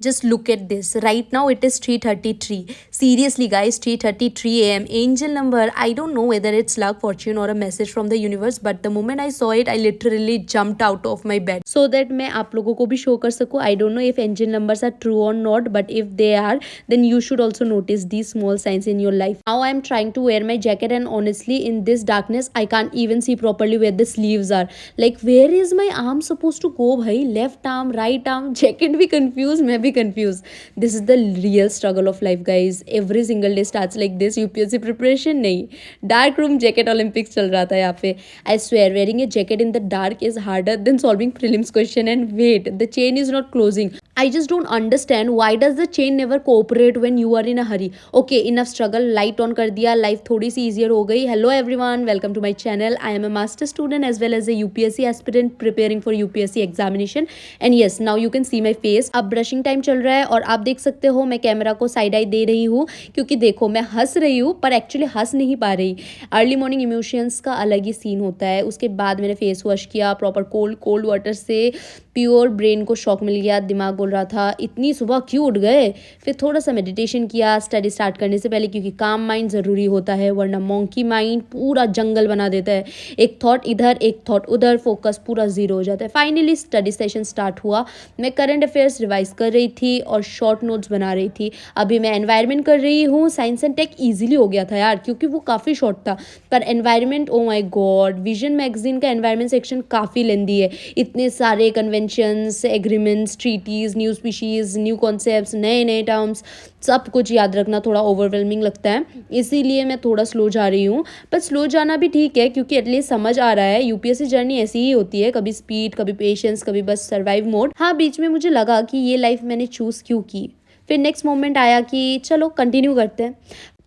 Just look at this. Right now it is 3:33. Seriously guys, 3:33 a.m. Angel number. I don't know whether it's luck, fortune or a message from the universe, but the moment I saw it, I literally jumped out of my bed so that मैं आप लोगों को भी show कर सकूँ. I don't know if angel numbers are true or not, but if they are, then you should also notice these small signs in your life. Now I am trying to wear my jacket and honestly in this darkness I can't even see properly where the sleeves are. Like where is my arm supposed to go भाई? Left arm, right arm, jacket भी confused, मैं भी confused. This is the real struggle of life guys. Every single day starts like this. UPSC preparation नहीं, dark room jacket Olympics चल रहा था यहाँ पे. I swear wearing a jacket in the dark is harder than solving prelims question. And wait, the chain is not closing. I just don't understand why does the chain never cooperate when you are in a hurry. Okay, enough struggle. Light on कर दिया, life थोड़ी सी easier हो गई. Hello everyone, welcome to my channel. I am a master student as well as a UPSC aspirant preparing for UPSC examination. And yes, now you can see my face. अब brushing time चल रहा है और आप देख सकते हो मैं कैमरा को साइड आई दे रही हूँ क्योंकि देखो मैं हंस रही हूँ पर एक्चुअली हंस नहीं पा रही. अर्ली मॉर्निंग इमोशंस का अलग ही सीन होता है. उसके बाद मैंने फेस वॉश किया प्रॉपर कोल्ड वाटर से. प्योर ब्रेन को शॉक मिल गया. दिमाग बोल रहा था इतनी सुबह क्यों उठ गए. फिर थोड़ा सा मेडिटेशन किया स्टडी स्टार्ट करने से पहले क्योंकि काम माइंड ज़रूरी होता है वरना मॉन्की माइंड पूरा जंगल बना देता है. एक थॉट इधर एक थॉट उधर, फोकस पूरा जीरो हो जाता है. फाइनली स्टडी सेशन स्टार्ट हुआ. मैं करंट अफेयर्स रिवाइज कर रही थी और शॉर्ट नोट्स बना रही थी. अभी मैं एनवायरनमेंट कर रही हूँ. साइंस एंड टेक ईजिली हो गया था यार क्योंकि वो काफ़ी शॉर्ट था. पर एनवायरनमेंट ओ माई गॉड, विजन मैगजीन का एनवायरनमेंट सेक्शन काफ़ी लेंदी है. इतने सारे conventions, agreements, treaties, new species, new concepts, नए नए टर्म्स, सब कुछ याद रखना थोड़ा ओवरवेलमिंग लगता है. इसीलिए मैं थोड़ा स्लो जा रही हूँ. पर स्लो जाना भी ठीक है क्योंकि एटलीस्ट समझ आ रहा है. यूपीएससी जर्नी ऐसी ही होती है, कभी स्पीड कभी पेशेंस कभी बस सर्वाइव मोड. हाँ बीच में मुझे लगा कि ये लाइफ मैंने चूज़ क्यों की. फिर नेक्स्ट मोमेंट आया कि चलो कंटिन्यू करते हैं.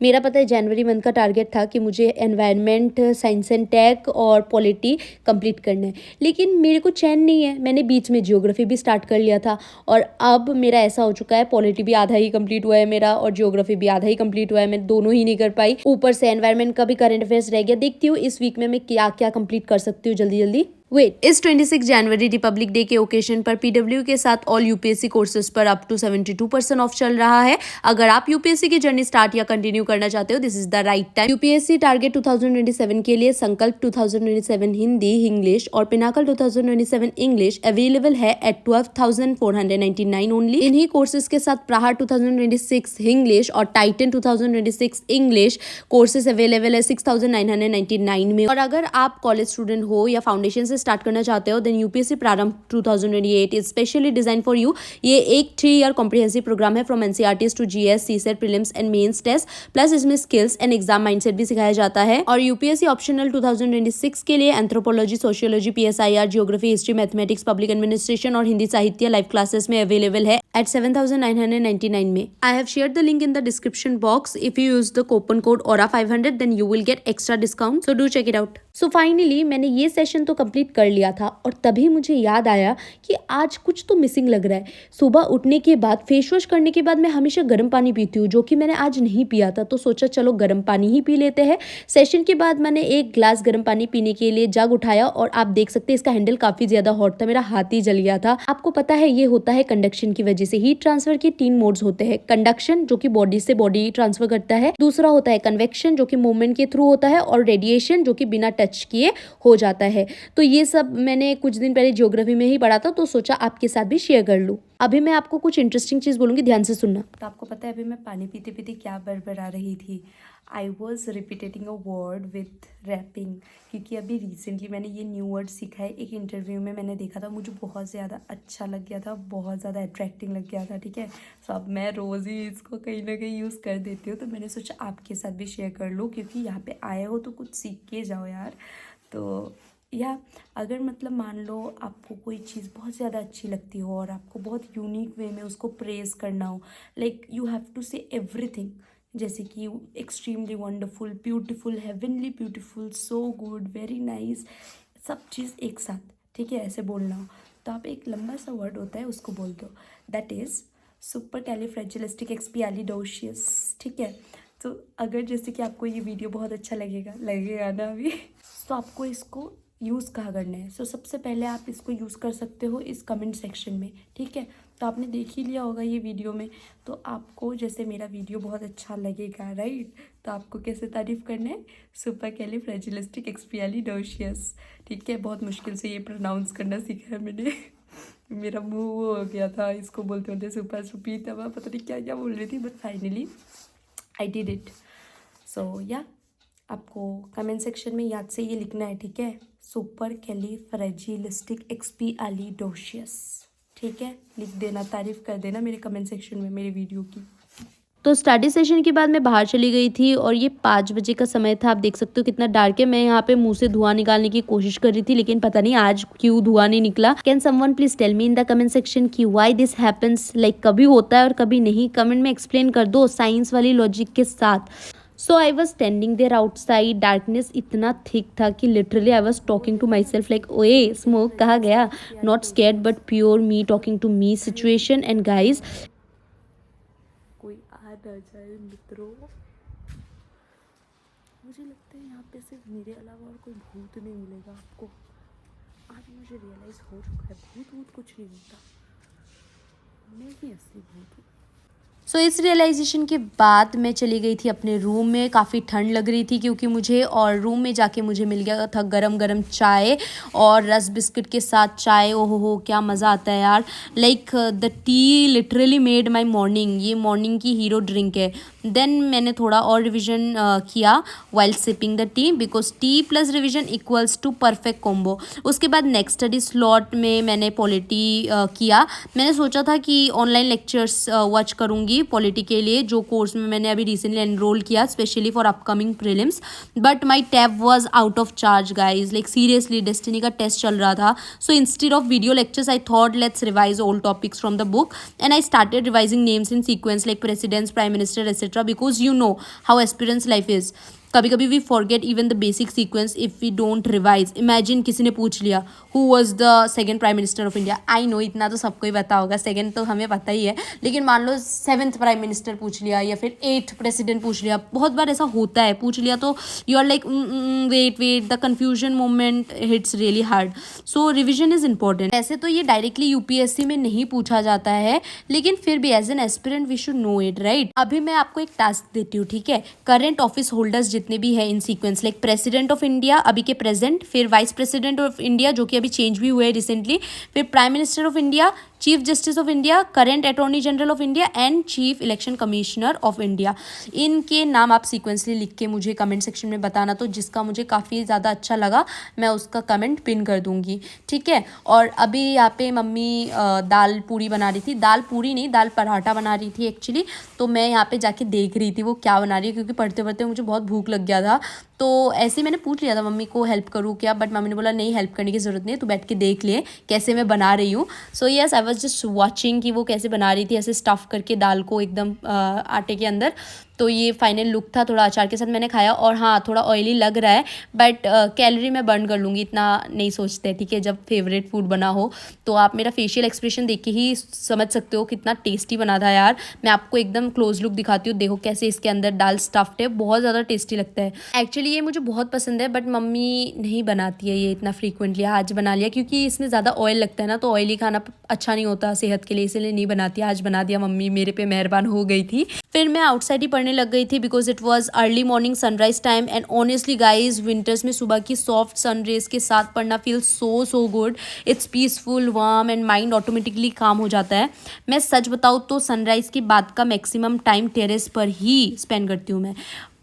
मेरा पता है जनवरी मंथ का टारगेट था कि मुझे एनवायरनमेंट, साइंस एंड टेक और पॉलिटी कंप्लीट करना है. लेकिन मेरे को चैन नहीं है. मैंने बीच में जियोग्राफी भी स्टार्ट कर लिया था और अब मेरा ऐसा हो चुका है पॉलिटी भी आधा ही कंप्लीट हुआ है मेरा और जियोग्राफी भी आधा ही कंप्लीट हुआ है. मैं दोनों ही नहीं कर पाई. ऊपर से एनवायरनमेंट का भी करंट अफेयर्स रह गया. देखती हूँ इस वीक में मैं क्या क्या कंप्लीट कर सकती हूँ जल्दी जल्दी. वेट, इस 26 जनवरी रिपब्लिक डे के ओकेशन पर पीडब्ल्यू के साथ ऑल यूपीएससी कोर्सेज पर अप टू 72% ऑफ चल रहा है. अगर आप यूपीएससी की जर्नी स्टार्ट या कंटिन्यू करना चाहते हो this is the right time. UPSC target 2027 के लिए संकल्प 2027 हिंदी इंग्लिश और पिनाकल 2027 इंग्लिश अवेलेबल है एट 12,499 ओनली. इन्हीं कोर्सेज के साथ प्रहार 2026 इंग्लिश और टाइटन 2026 इंग्लिश कोर्सेज अवेलेबल है 6,999 में. और अगर आप कॉलेज स्टूडेंट हो या फाउंडेशन से स्टार्ट करना चाहते हो then UPSC Prarambh 2028 is specially design for you. ये एक 3 ईयर कॉम्प्रिहेंसिव प्रोग्राम है from NCERT to GS, CSAT, prelims and mains test. Plus इसमें स्किल्स एंड एग्जाम माइंडसेट भी सिखाया जाता है. और यूपीएससी ऑप्शनल 2026 के लिए anthropology, sociology, PSIR, geography, history, mathematics, public administration और हिंदी साहित्य लाइव क्लासेस में अवेलेबल है एट 7,999 में. I have shared the link in the description box. If you use the coupon code ORA500 then you will get extra discount. So do check it out. So finally मैंने ये session तो complete कर लिया था और तभी मुझे याद आया कि आज कुछ तो मिसिंग लग रहा है. सुबह उठने के बाद फेस वॉश करने के बाद मैं हमेशा गर्म पानी पीती हूँ जो कि मैंने आज नहीं पिया था. तो सोचा चलो गर्म पानी ही पी लेते हैं. सेशन के बाद मैंने एक ग्लास गर्म पानी पीने के लिए जग उठाया और आप देख सकते हैं इसका हैंडल काफी ज्यादा हॉट था. मेरा हाथ ही जल गया था. आपको पता है ये होता है कंडक्शन की वजह से. हीट ट्रांसफर के 3 मोड्स होते हैं. कंडक्शन जो कि बॉडी से बॉडी ट्रांसफर करता है, दूसरा होता है कन्वेक्शन जो कि मूवमेंट के थ्रू होता है, और रेडिएशन जो कि बिना टच किए हो जाता है. तो ये सब मैंने कुछ दिन पहले ज्योग्राफी में ही पढ़ा था तो सोचा आपके साथ भी शेयर कर लूँ. अभी मैं आपको कुछ इंटरेस्टिंग चीज़ बोलूँगी, ध्यान से सुनना. तो आपको पता है अभी मैं पानी पीते पीते क्या बड़बड़ा रही थी. I was repeating a word with rapping क्योंकि अभी रिसेंटली मैंने ये न्यू वर्ड सीखा है. एक इंटरव्यू में मैंने देखा था, मुझे बहुत ज़्यादा अच्छा लग गया था, बहुत ज़्यादा अट्रैक्टिंग लग गया था. ठीक है, सो अब मैं रोज़ ही इसको कहीं ना कहीं यूज़ कर देती हूँ. तो मैंने सोचा आपके साथ भी शेयर कर लूँ क्योंकि यहाँ पे आए हो तो कुछ सीख के जाओ यार. तो या अगर मतलब मान लो आपको कोई चीज़ बहुत ज़्यादा अच्छी लगती हो और आपको बहुत यूनिक वे में उसको प्रेज़ करना हो, लाइक यू हैव टू से एवरीथिंग, जैसे कि extremely wonderful, beautiful, heavenly beautiful, so good, very nice, सब चीज़ एक साथ. ठीक है, ऐसे बोलना हो तो आप एक लंबा सा वर्ड होता है उसको बोल दो. That is supercalifragilisticexpialidocious. ठीक है, तो अगर जैसे कि आपको ये वीडियो बहुत अच्छा लगेगा ना अभी तो आपको इसको यूज़ कहाँ करना है. सो सबसे पहले आप इसको यूज़ कर सकते हो इस कमेंट सेक्शन में. ठीक है, तो आपने देख ही लिया होगा ये वीडियो में। तो आपको जैसे मेरा वीडियो बहुत अच्छा लगेगा राइट, तो आपको कैसे तारीफ़ करना है, सुपरकैलिफ्रैजिलिस्टिक्एक्सपियालिडोशियस। ठीक है, बहुत मुश्किल से ये प्रोनाउंस करना सीखा है मैंने। मेरा मुंह वो हो गया था इसको बोलते बोलते, सुपर सुपी तब पता नहीं क्या क्या बोल रही थी, but finally I did it. So या आपको कमेंट सेक्शन में याद से ये लिखना है, ठीक है, सुपरकैलिफ्रैजिलिस्टिक्एक्सपियालिडोशियस। ठीक है, लिख देना, तारीफ़ कर देना मेरे कमेंट सेक्शन में मेरे वीडियो की। तो स्टडी सेशन के बाद मैं बाहर चली गई थी और ये 5 बजे का समय था। आप देख सकते हो कितना डार्क है। मैं यहाँ पे मुंह से धुआं निकालने की कोशिश कर रही थी, लेकिन पता नहीं आज क्यों धुआं नहीं निकला। Can someone please tell me in the comment section कि व्हाई दिस हैपेंस, लाइक कभी होता है और कभी नहीं। कमेंट में एक्सप्लेन कर दो साइंस वाली लॉजिक के साथ। So I was standing there outside, darkness इतना थिक था कि literally I was talking to myself like ओए स्मोक कहाँ गया। Not scared but pure me talking to me situation. And guys कोई आ ना जाए मित्रों, मुझे लगता है यहाँ पे सिर्फ मेरे अलावा और कोई भूत नहीं मिलेगा आपको। आज मुझे रियलाइज़ हो चुका है भूत वूत कुछ नहीं होता, मैं ही असली भूत हूँ। सो इस रियलाइजेशन के बाद मैं चली गई थी अपने रूम में। काफ़ी ठंड लग रही थी क्योंकि मुझे, और रूम में जाके मुझे मिल गया था गरम गरम चाय और रस बिस्किट के साथ चाय। ओहो हो क्या मज़ा आता है यार। Like the tea literally made my morning. ये मॉर्निंग की हीरो ड्रिंक है। देन मैंने थोड़ा और रिविजन किया while sipping the tea, because tea plus revision equals to perfect combo. उसके बाद नेक्स्ट स्टडी स्लॉट में मैंने पॉलिटी किया। मैंने सोचा था कि ऑनलाइन लेक्चर्स वॉच करूँगी पॉलिटी के लिए, जो कोर्स में मैंने अभी रिसेंटली एनरोल किया specially for upcoming prelims. But my tab was out of charge guys, like seriously destiny का टेस्ट चल रहा था। So instead of video lectures I thought let's revise all topics from the book and I started revising names in sequence like presidents, prime minister etcetera, because you know how aspirants life is. कभी कभी we forget even the basic sequence if we don't revise. Imagine किसी ने पूछ लिया who was the second prime minister of India. I know इतना तो सबको ही पता होगा, सेकेंड तो हमें पता ही है, लेकिन मान लो 7th प्राइम मिनिस्टर पूछ लिया या फिर 8th प्रेसिडेंट पूछ लिया। बहुत बार ऐसा होता है, पूछ लिया तो you are like wait the confusion moment hits really hard. So revision is important. ऐसे तो ये डायरेक्टली यूपीएससी में नहीं पूछा जाता है, लेकिन फिर भी as an aspirant we should know it right. अभी मैं आपको एक टास्क देती हूँ, ठीक है। करंट ऑफिस होल्डर्स जितने भी है in sequence, like president of India अभी के प्रेजेंट, फिर वाइस प्रेसिडेंट ऑफ इंडिया जो कि अभी चेंज भी हुए रिसेंटली, फिर prime minister of India, chief justice of India, current attorney general of India and chief election commissioner of India. इनके नाम आप सीक्वेंसली लिख के मुझे कमेंट सेक्शन में बताना। तो जिसका मुझे काफ़ी ज़्यादा अच्छा लगा मैं उसका कमेंट पिन कर दूंगी, ठीक है। और अभी यहाँ पे मम्मी दाल पूरी बना रही थी, दाल पूरी नहीं दाल पराठा बना रही थी एक्चुअली। तो मैं यहाँ पे जाके देख रही थी वो क्या बना रही है, क्योंकि पढ़ते पढ़ते मुझे बहुत भूख लग गया था। तो ऐसे ही मैंने पूछ लिया था मम्मी को हेल्प करूँ क्या, बट मम्मी ने बोला नहीं हेल्प करने की ज़रूरत नहीं है, तू बैठ के देख ले कैसे मैं बना रही हूँ। So yes I was just watching कि वो कैसे बना रही थी, ऐसे स्टफ़ करके दाल को एकदम आटे के अंदर। तो ये फाइनल लुक था, थोड़ा अचार के साथ मैंने खाया। और हाँ थोड़ा ऑयली लग रहा है, बट कैलोरी मैं बर्न कर लूँगी, इतना नहीं सोचते, ठीक है। जब फेवरेट फूड बना हो तो आप मेरा फेशियल एक्सप्रेशन देख के ही समझ सकते हो कितना टेस्टी बना था यार। मैं आपको एकदम क्लोज लुक दिखाती हूँ, देखो कैसे इसके अंदर दाल स्टफ्ड है, बहुत ज़्यादा टेस्टी लगता है। एक्चुअली ये मुझे बहुत पसंद है, बट मम्मी नहीं बनाती है ये इतना फ्रीक्वेंटली। आज बना लिया क्योंकि इसमें ज़्यादा ऑयल लगता है ना, तो ऑयली खाना अच्छा नहीं होता सेहत के लिए, इसलिए नहीं बनाती। आज बना दिया, मम्मी मेरे पे मेहरबान हो गई थी। फिर मैं आउटसाइड ही पढ़ने लग गई थी because it was early morning sunrise time. And honestly guys winters में सुबह की सॉफ्ट सन रेज के साथ पढ़ना feel so good. It's peaceful warm and mind automatically काम हो जाता है। मैं सच बताऊँ तो सनराइज के बाद का मैक्सिमम टाइम टेरेस पर ही स्पेंड करती हूँ मैं।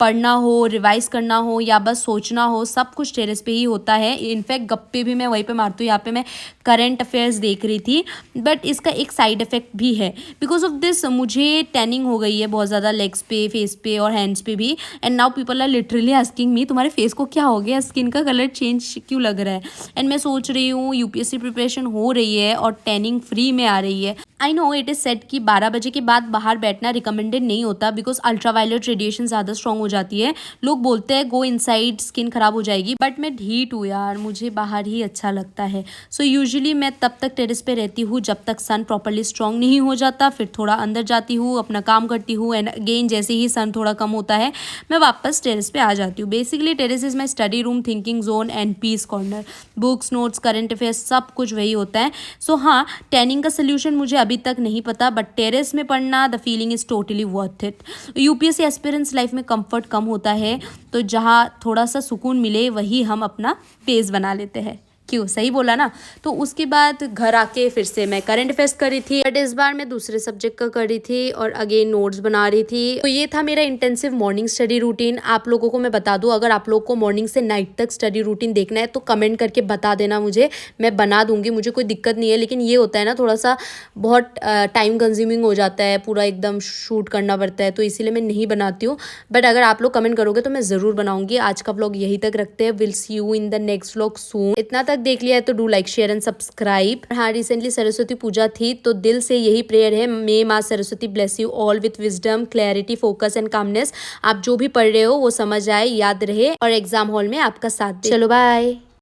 पढ़ना हो, रिवाइज करना हो या बस सोचना हो, सब कुछ टेरेस पे ही होता है। इनफैक्ट गप्पे भी मैं वहीं पे मारती हूँ। यहाँ पे मैं करंट अफेयर्स देख रही थी, बट इसका एक साइड इफेक्ट भी है। बिकॉज ऑफ दिस मुझे टैनिंग हो गई है बहुत ज़्यादा, लेग्स पे, फेस पे और हैंड्स पे भी। And now people are literally asking me तुम्हारे फेस को क्या हो गया, स्किन का कलर चेंज क्यों लग रहा है। एंड मैं सोच रही हूँ यूपीएससी प्रिपरेशन हो रही है और टैनिंग फ्री में आ रही है। I know it is set कि 12 बजे के बाद बाहर बैठना रिकमेंडेड नहीं होता बिकॉज अल्ट्रावायलेट रेडिएशन ज़्यादा स्ट्रॉन्ग हो जाती है। लोग बोलते हैं गो इनसाइड स्किन खराब हो जाएगी, बट मैं ढीठ हूँ यार, मुझे बाहर ही अच्छा लगता है। सो यूजुअली मैं तब तक टेरेस पे रहती हूँ जब तक सन प्रॉपरली स्ट्रॉन्ग नहीं हो जाता। फिर थोड़ा अंदर जाती हूँ, अपना काम करती हूँ एंड अगेन जैसे ही सन थोड़ा कम होता है मैं वापस टेरेस पे आ जाती हूँ। Basically terrace is my study room, thinking zone and peace corner. Books, notes, current affairs सब कुछ वही होता है। सो हाँ, टैनिंग का सोल्यूशन मुझे अभी तक नहीं पता, बट टेरेस में पढ़ना the feeling is totally worth it. UPSC aspirants life में कंफर्ट कम होता है, तो जहाँ थोड़ा सा सुकून मिले वही हम अपना पेज बना लेते हैं। क्यों, सही बोला ना। तो उसके बाद घर आके फिर से मैं करंट अफेयर्स करी थी, बट इस बार मैं दूसरे सब्जेक्ट का करी थी और अगेन नोट्स बना रही थी। तो ये था मेरा इंटेंसिव मॉर्निंग स्टडी रूटीन। आप लोगों को मैं बता दूं, अगर आप लोगों को मॉर्निंग से नाइट तक स्टडी रूटीन देखना है तो कमेंट करके बता देना मुझे, मैं बना दूंगी, मुझे कोई दिक्कत नहीं है। लेकिन ये होता है ना, थोड़ा सा बहुत टाइम कंज्यूमिंग हो जाता है, पूरा एकदम शूट करना पड़ता है, तो इसीलिए मैं नहीं बनाती हूँ। बट अगर आप लोग कमेंट करोगे तो मैं ज़रूर बनाऊंगी। आज का व्लॉग यही तक रखते हैं। Will see you in the next vlog soon. इतना तक देख लिया है तो do like share and subscribe. हाँ, रिसेंटली सरस्वती पूजा थी, तो दिल से यही प्रेयर है, मे माँ Saraswati bless you all with wisdom, clarity, focus and calmness. आप जो भी पढ़ रहे हो वो समझ आए, याद रहे और एग्जाम हॉल में आपका साथ दे। चलो बाय।